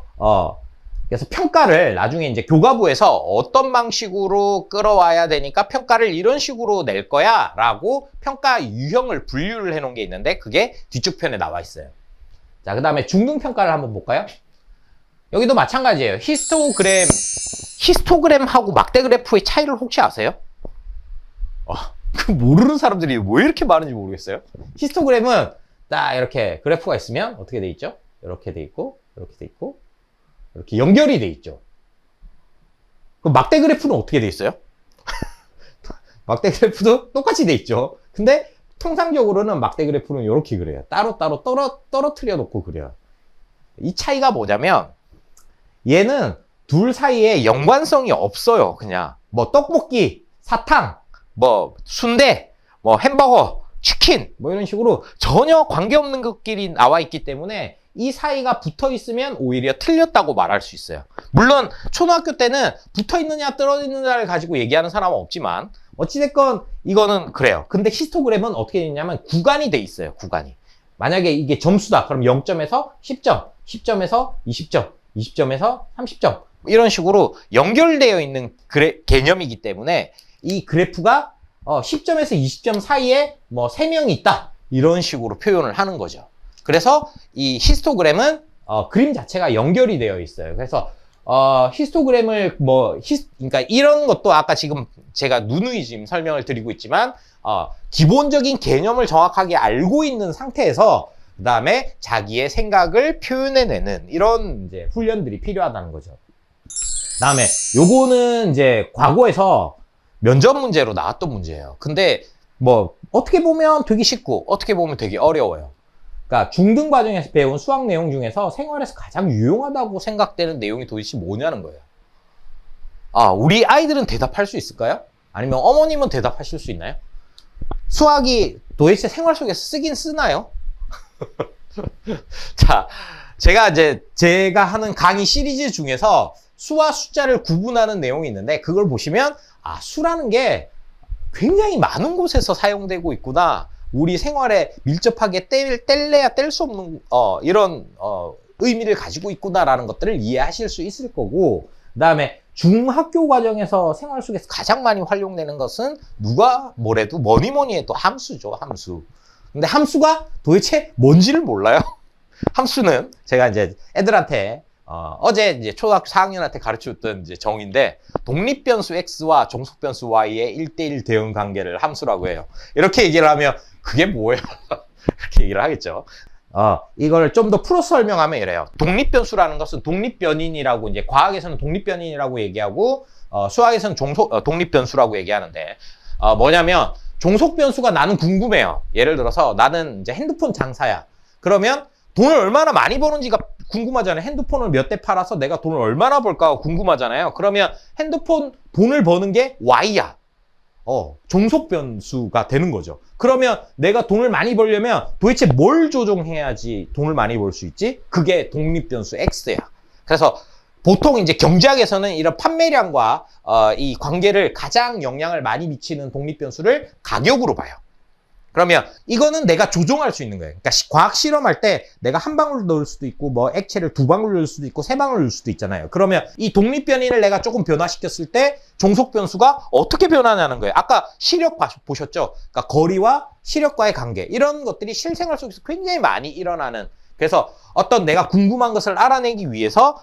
평가를 나중에 이제 교과부에서 어떤 방식으로 끌어와야 되니까 평가를 이런 식으로 낼 거야 라고 평가 유형을 분류를 해 놓은 게 있는데 그게 뒤쪽 편에 나와 있어요. 자, 그 다음에 중등평가를 한번 볼까요? 여기도 마찬가지예요. 히스토그램하고 막대 그래프의 차이를 혹시 아세요? 모르는 사람들이 왜 이렇게 많은지 모르겠어요. 히스토그램은 딱 이렇게 그래프가 있으면 어떻게 돼 있죠? 이렇게 돼 있고, 이렇게 돼 있고, 이렇게 연결이 돼 있죠. 그럼 막대 그래프는 어떻게 돼 있어요? 막대 그래프도 똑같이 돼 있죠. 근데 통상적으로는 막대 그래프는 이렇게 그려요. 따로따로 떨어뜨려 놓고 그려요. 이 차이가 뭐냐면 얘는 둘 사이에 연관성이 없어요. 그냥 떡볶이, 사탕, 순대, 햄버거, 치킨 이런 식으로 전혀 관계없는 것끼리 나와 있기 때문에 이 사이가 붙어 있으면 오히려 틀렸다고 말할 수 있어요. 물론 초등학교 때는 붙어 있느냐 떨어져 있느냐를 가지고 얘기하는 사람은 없지만 어찌됐건 이거는 그래요. 근데 히스토그램은 어떻게 되냐면 구간이 돼 있어요. 구간이. 만약에 이게 점수다. 그럼 0점에서 10점, 10점에서 20점, 20점에서 30점 이런 식으로 연결되어 있는 개념이기 때문에 이 그래프가 10점에서 20점 사이에 뭐 3명이 있다. 이런 식으로 표현을 하는 거죠. 그래서 이 히스토그램은 그림 자체가 연결이 되어 있어요. 그래서 히스토그램을 그러니까 이런 것도 아까 지금 제가 누누이 지금 설명을 드리고 있지만 기본적인 개념을 정확하게 알고 있는 상태에서 그 다음에 자기의 생각을 표현해내는 이런 이제 훈련들이 필요하다는 거죠. 그 다음에 요거는 이제 과거에서 면접 문제로 나왔던 문제예요. 근데 뭐 어떻게 보면 되게 쉽고 어떻게 보면 되게 어려워요. 그러니까 중등 과정에서 배운 수학 내용 중에서 생활에서 가장 유용하다고 생각되는 내용이 도대체 뭐냐는 거예요. 우리 아이들은 대답할 수 있을까요? 아니면 어머님은 대답하실 수 있나요? 수학이 도대체 생활 속에서 쓰긴 쓰나요? 자, 제가 하는 강의 시리즈 중에서 수와 숫자를 구분하는 내용이 있는데 그걸 보시면 수라는 게 굉장히 많은 곳에서 사용되고 있구나. 우리 생활에 밀접하게 뗄래야 뗄 수 없는 이런 의미를 가지고 있구나라는 것들을 이해하실 수 있을 거고, 그 다음에 중학교 과정에서 생활 속에서 가장 많이 활용되는 것은 누가 뭐래도 뭐니 해도 함수죠. 함수. 근데 함수가 도대체 뭔지를 몰라요. 함수는 제가 이제 애들한테 어제 이제 초등학교 4학년한테 가르쳐줬던 이제 정의인데, 독립변수 x와 종속변수 y의 1대1 대응 관계를 함수라고 해요. 이렇게 얘기를 하면 그게 뭐예요? 이렇게 얘기를 하겠죠. 이걸 좀 더 풀어서 설명하면 이래요. 독립변수라는 것은 독립변인이라고, 이제 과학에서는 독립변인이라고 얘기하고 수학에서는 독립변수라고 얘기하는데, 뭐냐면 종속변수가 나는 궁금해요. 예를 들어서 나는 이제 핸드폰 장사야. 그러면 돈을 얼마나 많이 버는지가 궁금하잖아요. 핸드폰을 몇 대 팔아서 내가 돈을 얼마나 벌까 궁금하잖아요. 그러면 핸드폰 돈을 버는 게 Y야. 종속변수가 되는 거죠. 그러면 내가 돈을 많이 벌려면 도대체 뭘 조정해야지 돈을 많이 벌 수 있지? 그게 독립변수 X야. 그래서 보통 이제 경제학에서는 이런 판매량과 이 관계를 가장 영향을 많이 미치는 독립변수를 가격으로 봐요. 그러면 이거는 내가 조종할 수 있는 거예요. 그러니까 과학 실험할 때 내가 한 방울 넣을 수도 있고, 뭐 액체를 2방울 넣을 수도 있고, 3방울 넣을 수도 있잖아요. 그러면 이 독립변인을 내가 조금 변화시켰을 때 종속변수가 어떻게 변하냐는 거예요. 아까 시력 보셨죠? 그러니까 거리와 시력과의 관계, 이런 것들이 실생활 속에서 굉장히 많이 일어나는, 그래서 어떤 내가 궁금한 것을 알아내기 위해서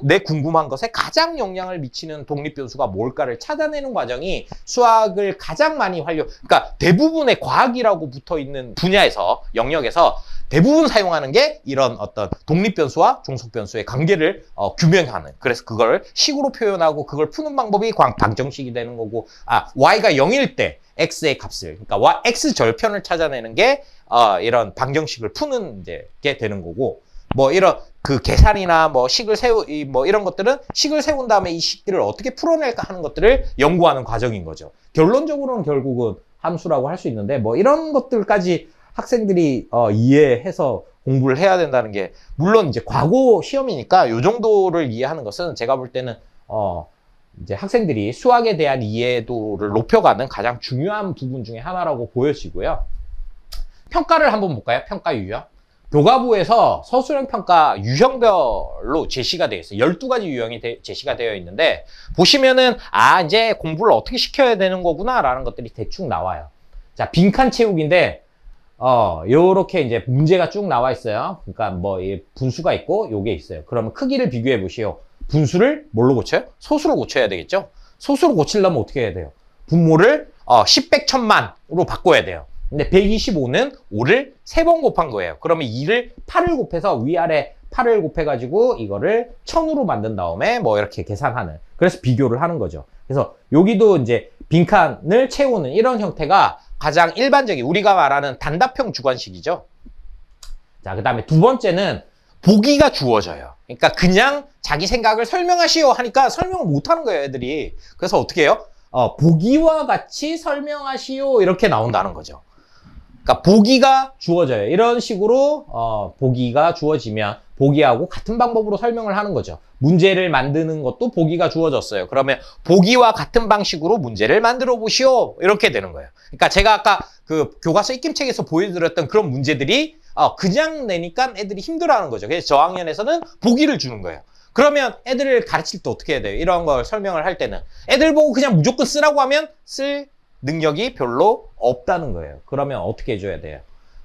내 궁금한 것에 가장 영향을 미치는 독립변수가 뭘까를 찾아내는 과정이 수학을 가장 많이 그러니까 대부분의 과학이라고 붙어 있는 분야에서, 영역에서 대부분 사용하는 게 이런 어떤 독립변수와 종속변수의 관계를 규명하는, 그래서 그걸 식으로 표현하고 그걸 푸는 방법이 방정식이 되는 거고, y가 0일 때 x의 값을, 그러니까 x 절편을 찾아내는 게 이런 방정식을 푸는 게 되는 거고, 뭐 이런 그 계산이나 뭐 이런 것들은 식을 세운 다음에 이 식들을 어떻게 풀어낼까 하는 것들을 연구하는 과정인 거죠. 결론적으로는 결국은 함수라고 할 수 있는데, 뭐 이런 것들까지 학생들이 이해해서 공부를 해야 된다는 게, 물론 이제 과거 시험이니까 이 정도를 이해하는 것은 제가 볼 때는 이제 학생들이 수학에 대한 이해도를 높여가는 가장 중요한 부분 중에 하나라고 보여지고요. 평가를 한번 볼까요? 평가 유형. 교과부에서 서술형 평가 유형별로 제시가 되어 있어요. 12가지 유형이 제시가 되어 있는데, 보시면은 이제 공부를 어떻게 시켜야 되는 거구나 라는 것들이 대충 나와요. 자, 빈칸 채우기인데 요렇게 이제 문제가 쭉 나와 있어요. 그러니까 뭐 분수가 있고 요게 있어요. 그러면 크기를 비교해 보시오. 분수를 뭘로 고쳐요? 소수로 고쳐야 되겠죠? 소수로 고치려면 어떻게 해야 돼요? 분모를 10, 100, 1000만으로 바꿔야 돼요. 근데 125는 5를 3번 곱한 거예요. 그러면 2를 8을 곱해서 위아래 8을 곱해가지고 이거를 1000으로 만든 다음에 뭐 이렇게 계산하는, 그래서 비교를 하는 거죠. 그래서 여기도 이제 빈칸을 채우는 이런 형태가 가장 일반적인 우리가 말하는 단답형 주관식이죠. 자, 그 다음에 두 번째는 보기가 주어져요. 그러니까 그냥 자기 생각을 설명하시오 하니까 설명을 못 하는 거예요, 애들이. 그래서 어떻게 해요? 보기와 같이 설명하시오 이렇게 나온다는 거죠. 그러니까 보기가 주어져요. 이런 식으로 보기가 주어지면 보기하고 같은 방법으로 설명을 하는 거죠. 문제를 만드는 것도 보기가 주어졌어요. 그러면 보기와 같은 방식으로 문제를 만들어 보시오. 이렇게 되는 거예요. 그러니까 제가 아까 그 교과서 익힘책에서 보여드렸던 그런 문제들이 그냥 내니까 애들이 힘들어하는 거죠. 그래서 저학년에서는 보기를 주는 거예요. 그러면 애들을 가르칠 때 어떻게 해야 돼요? 이런 걸 설명을 할 때는 애들 보고 그냥 무조건 쓰라고 하면 쓸 능력이 별로 없다는 거예요. 그러면 어떻게 해줘야 돼요?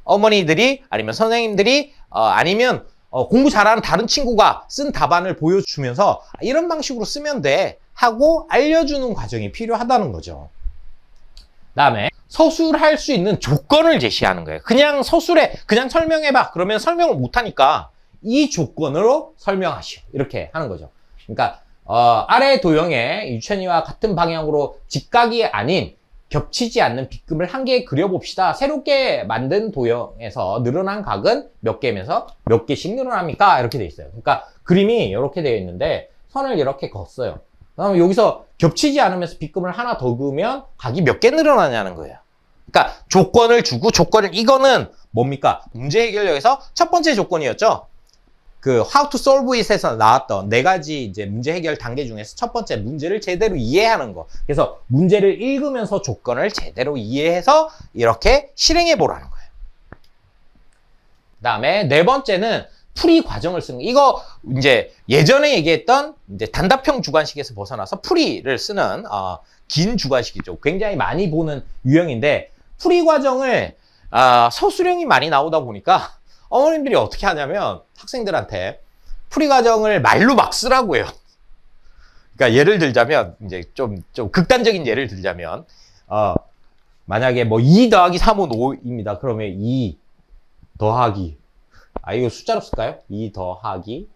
어머니들이 아니면 선생님들이 아니면 공부 잘하는 다른 친구가 쓴 답안을 보여주면서 이런 방식으로 쓰면 돼 하고 알려주는 과정이 필요하다는 거죠. 그다음에 서술할 수 있는 조건을 제시하는 거예요. 그냥 서술해, 그냥 설명해봐. 그러면 설명을 못하니까 이 조건으로 설명하시오. 이렇게 하는 거죠. 그러니까 아래 도형의 유천이와 같은 방향으로 직각이 아닌 겹치지 않는 빗금을 한 개 그려봅시다. 새롭게 만든 도형에서 늘어난 각은 몇 개면서 몇 개씩 늘어납니까? 이렇게 돼 있어요. 그러니까 그림이 이렇게 되어 있는데 선을 이렇게 걷어요. 그다음에 여기서 겹치지 않으면서 빗금을 하나 더 그으면 각이 몇 개 늘어나냐는 거예요. 그러니까 조건을 주고 이거는 뭡니까? 문제 해결력에서 첫 번째 조건이었죠. 그 How to solve it에서 나왔던 4가지 이제 문제 해결 단계 중에서 첫 번째 문제를 제대로 이해하는 거. 그래서 문제를 읽으면서 조건을 제대로 이해해서 이렇게 실행해 보라는 거예요. 그다음에 4번째는 풀이 과정을 쓰는 거. 이거 이제 예전에 얘기했던 이제 단답형 주관식에서 벗어나서 풀이를 쓰는 긴 주관식이죠. 굉장히 많이 보는 유형인데 풀이 과정을 서술형이 많이 나오다 보니까 어머님들이 어떻게 하냐면 학생들한테 풀이 과정을 말로 막 쓰라고 해요. 그러니까 예를 들자면 이제 좀 극단적인 예를 들자면 만약에 뭐 2 더하기 3은 5입니다. 그러면 2 더하기 이거 숫자로 쓸까요? 2 더하기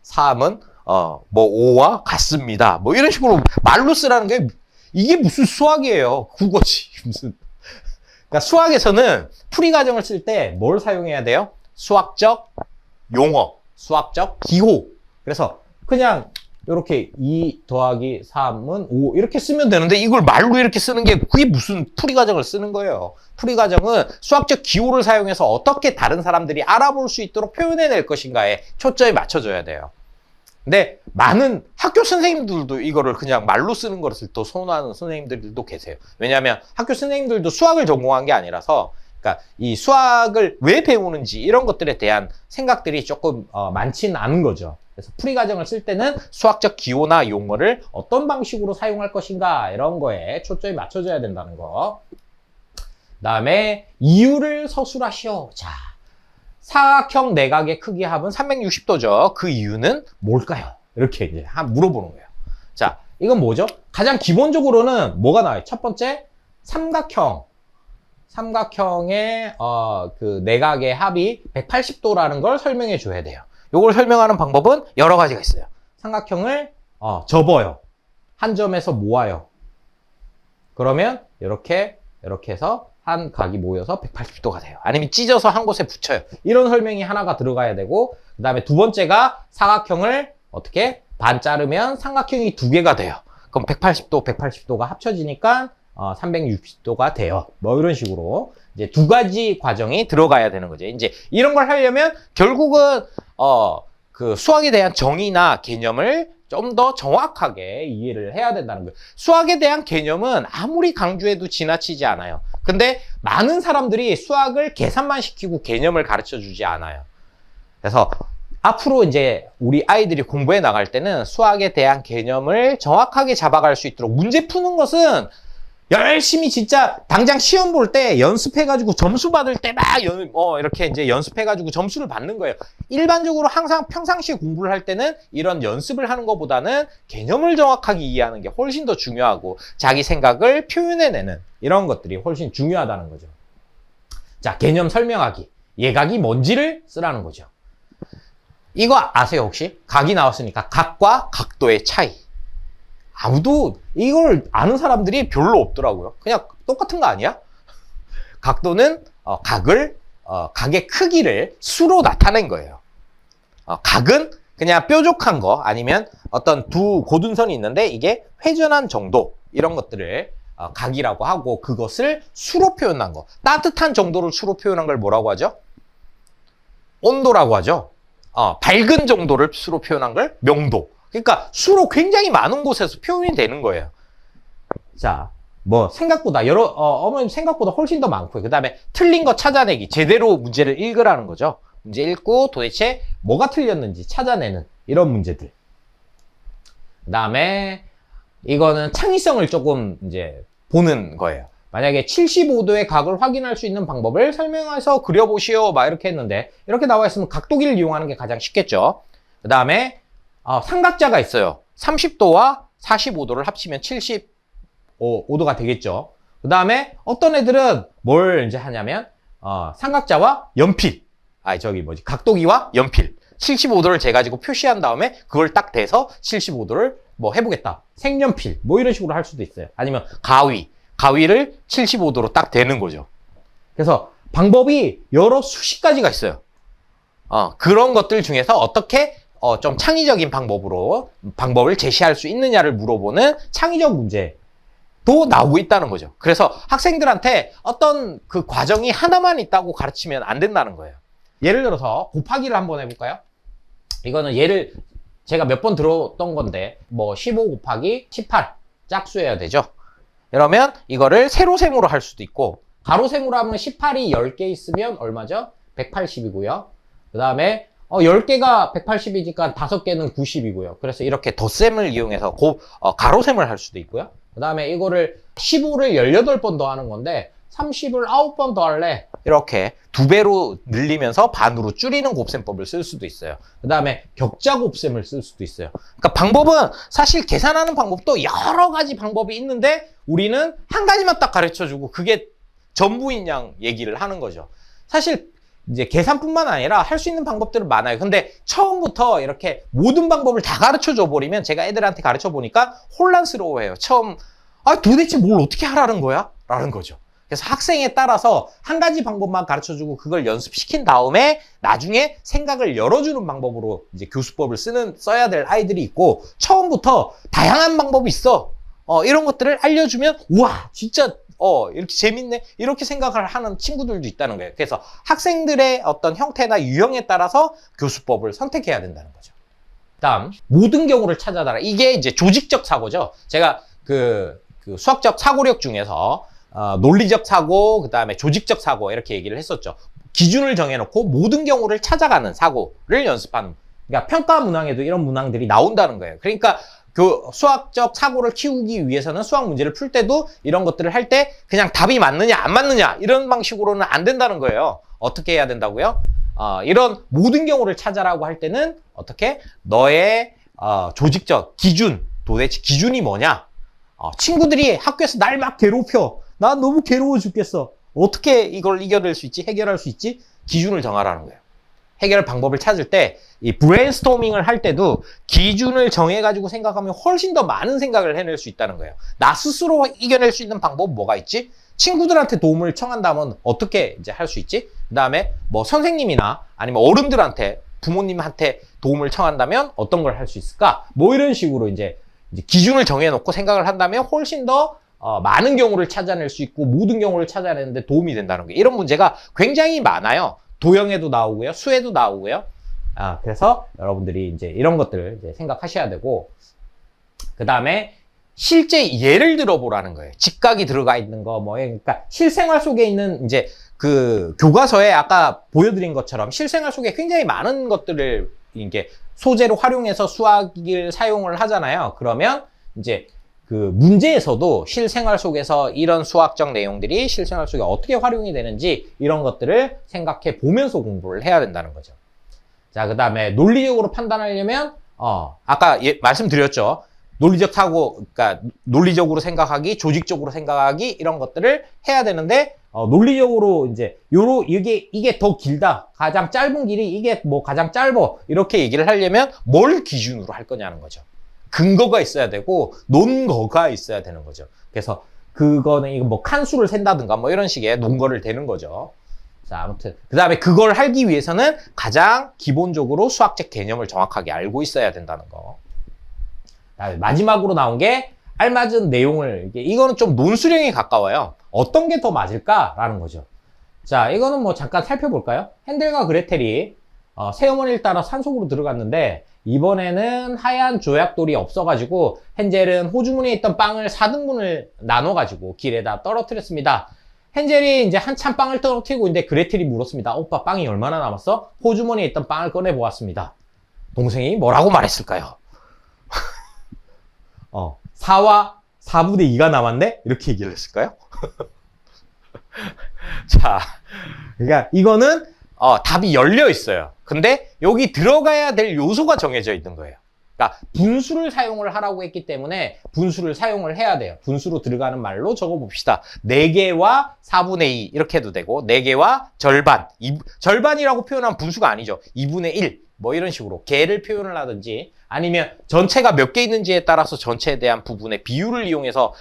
3은 뭐 5와 같습니다. 뭐 이런 식으로 말로 쓰라는 게 이게 무슨 수학이에요. 국어지 무슨. 그러니까 수학에서는 풀이 과정을 쓸 때 뭘 사용해야 돼요? 수학적 용어, 수학적 기호. 그래서 그냥 이렇게 2 더하기 3은 5 이렇게 쓰면 되는데 이걸 말로 이렇게 쓰는 게 그게 무슨 풀이 과정을 쓰는 거예요. 풀이 과정은 수학적 기호를 사용해서 어떻게 다른 사람들이 알아볼 수 있도록 표현해낼 것인가에 초점이 맞춰져야 돼요. 근데 많은 학교 선생님들도 이거를 그냥 말로 쓰는 것을 또 선호하는 선생님들도 계세요. 왜냐하면 학교 선생님들도 수학을 전공한 게 아니라서 그러니까 이 수학을 왜 배우는지 이런 것들에 대한 생각들이 조금 많지는 않은 거죠. 그래서 풀이 과정을 쓸 때는 수학적 기호나 용어를 어떤 방식으로 사용할 것인가 이런 거에 초점이 맞춰져야 된다는 거. 그다음에 이유를 서술하시오. 자, 사각형 내각의 크기 합은 360도죠. 그 이유는 뭘까요? 이렇게 이제 물어보는 거예요. 자, 이건 뭐죠? 가장 기본적으로는 뭐가 나와요? 첫 번째, 삼각형의 그 내각의 합이 180도라는 걸 설명해 줘야 돼요. 이걸 설명하는 방법은 여러 가지가 있어요. 삼각형을 접어요. 한 점에서 모아요. 그러면 이렇게 해서 한 각이 모여서 180도가 돼요. 아니면 찢어서 한 곳에 붙여요. 이런 설명이 하나가 들어가야 되고, 그 다음에 두 번째가 사각형을 어떻게 반 자르면 삼각형이 2개가 돼요. 그럼 180도, 180도가 합쳐지니까 360도가 돼요. 뭐 이런 식으로 이제 2가지 과정이 들어가야 되는 거죠. 이제 이런 걸 하려면 결국은 그 수학에 대한 정의나 개념을 좀 더 정확하게 이해를 해야 된다는 거예요. 수학에 대한 개념은 아무리 강조해도 지나치지 않아요. 근데 많은 사람들이 수학을 계산만 시키고 개념을 가르쳐 주지 않아요. 그래서 앞으로 이제 우리 아이들이 공부해 나갈 때는 수학에 대한 개념을 정확하게 잡아갈 수 있도록 문제 푸는 것은 열심히 진짜 당장 시험 볼 때 연습해가지고 점수 받을 때 막 이렇게 이제 연습해가지고 점수를 받는 거예요. 일반적으로 항상 평상시에 공부를 할 때는 이런 연습을 하는 것보다는 개념을 정확하게 이해하는 게 훨씬 더 중요하고 자기 생각을 표현해내는 이런 것들이 훨씬 중요하다는 거죠. 자, 개념 설명하기. 예각이 뭔지를 쓰라는 거죠. 이거 아세요 혹시? 각이 나왔으니까 각과 각도의 차이. 아무도 이걸 아는 사람들이 별로 없더라고요. 그냥 똑같은 거 아니야? 각도는 각의 크기를 수로 나타낸 거예요. 각은 그냥 뾰족한 거 아니면 어떤 두 고둔선이 있는데 이게 회전한 정도 이런 것들을 각이라고 하고, 그것을 수로 표현한 거, 따뜻한 정도를 수로 표현한 걸 뭐라고 하죠? 온도라고 하죠. 밝은 정도를 수로 표현한 걸 명도. 그러니까 수로 굉장히 많은 곳에서 표현이 되는 거예요. 자, 뭐 생각보다 어머님 생각보다 훨씬 더 많고요. 그 다음에 틀린 거 찾아내기, 제대로 문제를 읽으라는 거죠. 문제 읽고 도대체 뭐가 틀렸는지 찾아내는 이런 문제들. 그 다음에 이거는 창의성을 조금 이제 보는 거예요. 만약에 75도의 각을 확인할 수 있는 방법을 설명해서 그려보시오 막 이렇게 했는데, 이렇게 나와 있으면 각도기를 이용하는 게 가장 쉽겠죠. 그 다음에 삼각자가 있어요. 30도와 45도를 합치면 75도가 되겠죠. 그 다음에 어떤 애들은 뭘 이제 하냐면 삼각자와 연필, 각도기와 연필 75도를 재가지고 표시한 다음에 그걸 딱 대서 75도를 뭐 해보겠다, 색연필 뭐 이런 식으로 할 수도 있어요. 아니면 가위를 75도로 딱 대는 거죠. 그래서 방법이 여러 수십 가지가 있어요. 그런 것들 중에서 어떻게 좀 창의적인 방법을 제시할 수 있느냐를 물어보는 창의적 문제도 나오고 있다는 거죠. 그래서 학생들한테 어떤 그 과정이 하나만 있다고 가르치면 안 된다는 거예요. 예를 들어서 곱하기를 한번 해볼까요? 이거는 예를 제가 몇 번 들었던 건데, 뭐 15 곱하기 18 짝수여야 되죠. 그러면 이거를 세로셈으로 할 수도 있고, 가로셈으로 하면 18이 10개 있으면 얼마죠? 180이고요. 그 다음에 10개가 180이니까 5개는 90이고요. 그래서 이렇게 덧셈을 이용해서 가로셈을 할 수도 있고요. 그 다음에 이거를 15를 18번 더 하는 건데 30을 9번 더 할래? 이렇게 2배로 늘리면서 반으로 줄이는 곱셈법을 쓸 수도 있어요. 그 다음에 격자 곱셈을 쓸 수도 있어요. 그러니까 방법은 사실 계산하는 방법도 여러 가지 방법이 있는데 우리는 한 가지만 딱 가르쳐주고 그게 전부인 양 얘기를 하는 거죠. 사실 이제 계산뿐만 아니라 할 수 있는 방법들은 많아요. 근데 처음부터 이렇게 모든 방법을 다 가르쳐 줘 버리면, 제가 애들한테 가르쳐 보니까 혼란스러워해요. 처음 도대체 뭘 어떻게 하라는 거야? 라는 거죠. 그래서 학생에 따라서 한 가지 방법만 가르쳐 주고 그걸 연습시킨 다음에 나중에 생각을 열어주는 방법으로 이제 교수법을 써야 될 아이들이 있고, 처음부터 다양한 방법이 있어. 이런 것들을 알려주면 우와 진짜 이렇게 재밌네, 이렇게 생각을 하는 친구들도 있다는 거예요. 그래서 학생들의 어떤 형태나 유형에 따라서 교수법을 선택해야 된다는 거죠. 다음, 모든 경우를 찾아달라. 이게 이제 조직적 사고죠. 제가 그 수학적 사고력 중에서 논리적 사고, 그 다음에 조직적 사고 이렇게 얘기를 했었죠. 기준을 정해놓고 모든 경우를 찾아가는 사고를 연습하는, 그러니까 평가 문항에도 이런 문항들이 나온다는 거예요. 그러니까 그 수학적 사고를 키우기 위해서는 수학 문제를 풀 때도 이런 것들을 할 때 그냥 답이 맞느냐 안 맞느냐 이런 방식으로는 안 된다는 거예요. 어떻게 해야 된다고요? 이런 모든 경우를 찾아라고 할 때는 어떻게? 너의 조직적 기준, 도대체 기준이 뭐냐? 친구들이 학교에서 날 막 괴롭혀. 나 너무 괴로워 죽겠어. 어떻게 이걸 이겨낼 수 있지? 해결할 수 있지? 기준을 정하라는 거예요. 해결 방법을 찾을 때, 이 브레인스토밍을 할 때도 기준을 정해가지고 생각하면 훨씬 더 많은 생각을 해낼 수 있다는 거예요. 나 스스로 이겨낼 수 있는 방법은 뭐가 있지? 친구들한테 도움을 청한다면 어떻게 이제 할 수 있지? 그 다음에 뭐 선생님이나 아니면 어른들한테, 부모님한테 도움을 청한다면 어떤 걸 할 수 있을까? 뭐 이런 식으로 이제 기준을 정해놓고 생각을 한다면 훨씬 더 많은 경우를 찾아낼 수 있고 모든 경우를 찾아내는데 도움이 된다는 거예요. 이런 문제가 굉장히 많아요. 도형에도 나오고요, 수에도 나오고요. 그래서 여러분들이 이제 이런 것들을 이제 생각하셔야 되고, 그 다음에 실제 예를 들어보라는 거예요. 직각이 들어가 있는 거, 그러니까 실생활 속에 있는 이제 그 교과서에 아까 보여드린 것처럼 실생활 속에 굉장히 많은 것들을 이게 소재로 활용해서 수학을 사용을 하잖아요. 그러면 이제 그 문제에서도 실생활 속에서 이런 수학적 내용들이 실생활 속에 어떻게 활용이 되는지 이런 것들을 생각해 보면서 공부를 해야 된다는 거죠. 자, 그 다음에 논리적으로 판단하려면 아까 말씀드렸죠. 논리적 사고, 그러니까 논리적으로 생각하기, 조직적으로 생각하기 이런 것들을 해야 되는데 논리적으로 이제 이게 더 길다, 가장 짧은 길이 이게 뭐 가장 짧어 이렇게 얘기를 하려면 뭘 기준으로 할 거냐는 거죠. 근거가 있어야 되고 논거가 있어야 되는 거죠. 그래서 그거는 이거 뭐 칸수를 센다든가 뭐 이런 식의 논거를 대는 거죠. 자, 아무튼 그 다음에 그걸 하기 위해서는 가장 기본적으로 수학적 개념을 정확하게 알고 있어야 된다는 거. 마지막으로 나온 게 알맞은 내용을, 이거는 좀 논술형에 가까워요. 어떤 게 더 맞을까라는 거죠. 자, 이거는 뭐 잠깐 살펴볼까요? 헨델과 그레텔이 새어머니를 따라 산속으로 들어갔는데 이번에는 하얀 조약돌이 없어가지고 헨젤은 호주머니에 있던 빵을 4등분을 나눠가지고 길에다 떨어뜨렸습니다. 헨젤이 이제 한참 빵을 떨어뜨리고 있는데 그레텔이 물었습니다. 오빠, 빵이 얼마나 남았어? 호주머니에 있던 빵을 꺼내 보았습니다. 동생이 뭐라고 말했을까요? 4와 4분의 2가 남았네? 이렇게 얘기를 했을까요? 자, 그러니까 이거는 답이 열려 있어요. 근데 여기 들어가야 될 요소가 정해져 있는 거예요. 그러니까 분수를 사용을 하라고 했기 때문에 분수를 사용을 해야 돼요. 분수로 들어가는 말로 적어봅시다. 4개와 4분의 2 이렇게 해도 되고 4개와 절반, 절반이라고 표현하면 분수가 아니죠. 2분의 1 뭐 이런 식으로 개를 표현을 하든지 아니면 전체가 몇 개 있는지에 따라서 전체에 대한 부분의 비율을 이용해서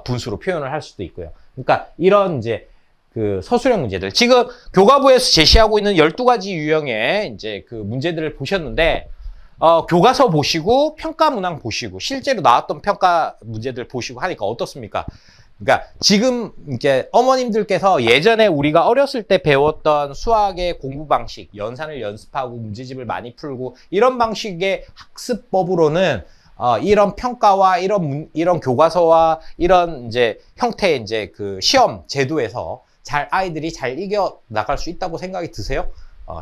분수로 표현을 할 수도 있고요. 그러니까 이런 이제 그 서술형 문제들, 지금 교과부에서 제시하고 있는 12가지 유형의 이제 그 문제들을 보셨는데 교과서 보시고 평가 문항 보시고 실제로 나왔던 평가 문제들 보시고 하니까 어떻습니까? 그러니까 지금 이제 어머님들께서 예전에 우리가 어렸을 때 배웠던 수학의 공부 방식, 연산을 연습하고 문제집을 많이 풀고 이런 방식의 학습법으로는 이런 평가와 이런 교과서와 이런 이제 형태의 이제 그 시험 제도에서 아이들이 잘 이겨 나갈 수 있다고 생각이 드세요?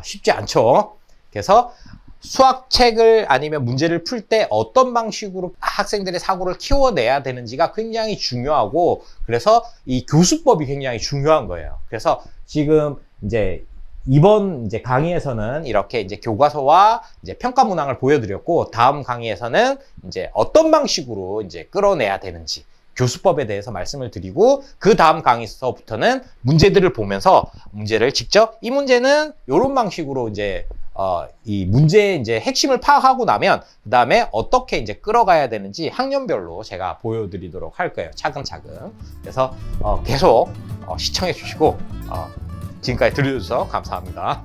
쉽지 않죠. 그래서 수학책을 아니면 문제를 풀 때 어떤 방식으로 학생들의 사고를 키워내야 되는지가 굉장히 중요하고, 그래서 이 교수법이 굉장히 중요한 거예요. 그래서 지금 이제 이번 이제 강의에서는 이렇게 이제 교과서와 이제 평가 문항을 보여드렸고, 다음 강의에서는 이제 어떤 방식으로 이제 끌어내야 되는지 교수법에 대해서 말씀을 드리고, 그 다음 강의서부터는 문제들을 보면서 문제를 직접 이 문제는 이런 방식으로 이제 이 문제의 이제 핵심을 파악하고 나면 그 다음에 어떻게 이제 끌어가야 되는지 학년별로 제가 보여드리도록 할 거예요. 차근차근. 그래서 계속 시청해 주시고 지금까지 들어주셔서 감사합니다.